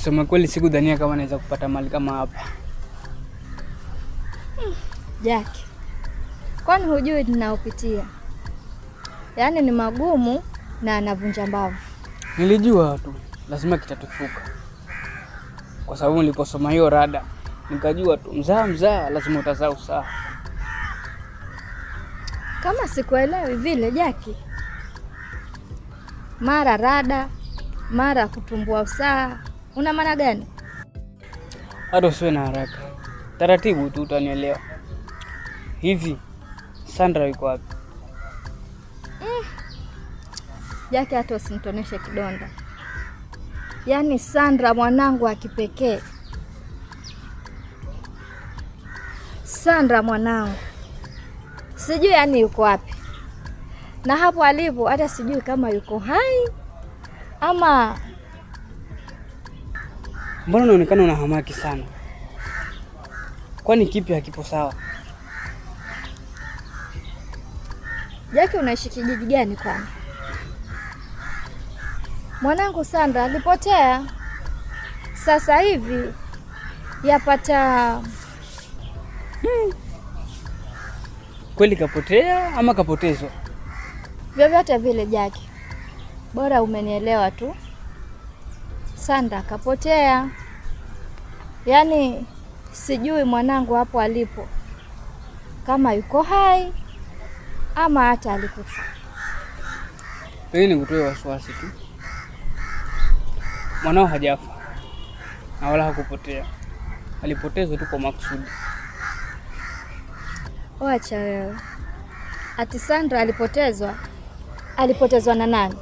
kusema kweli sikudhania kama naweza kupata mali kama hapa. Jackie, kwani hujui ninaopitia? Yaani ni magumu na anavunja mbavu. Nilijua tu lazima kitatufuka, kwa sababu niliposoma hiyo rada nikajua tu mzaa lazima utazaa usaha. Kama sikuelewi vile Jackie, mara rada mara kutumbua usaha, una maana gani? Hata usiwe na haraka, taratibu tu utanielewa. Hivi Sandra yuko wapi? Jackie, hata usinitoneshe kidonda. Yaani Sandra mwanangu wa kipekee. Sandra mwanangu, sijui yani yuko wapi, na hapo alipo hata sijui kama yuko hai ama. Mbona unaonekana una hamaki sana? Kwani kipi hakipo sawa? Jackie, unaishi kijiji gani kwani? Mwanangu Sandra alipotea sasa hivi yapata Kweli kapotea ama kapotezwa? Vyovyote vile Jackie, bora umenielewa tu. Sandra kapotea, yaani sijui mwanangu hapo alipo kama yuko hai ama hata alikufa. Hii ni kutoa wasiwasi tu. Mwanao hajafa na wala hakupotea, alipotezwa tu kwa makusudi. Wacha wewe. Ati Sandra alipotezwa? Alipotezwa na nani?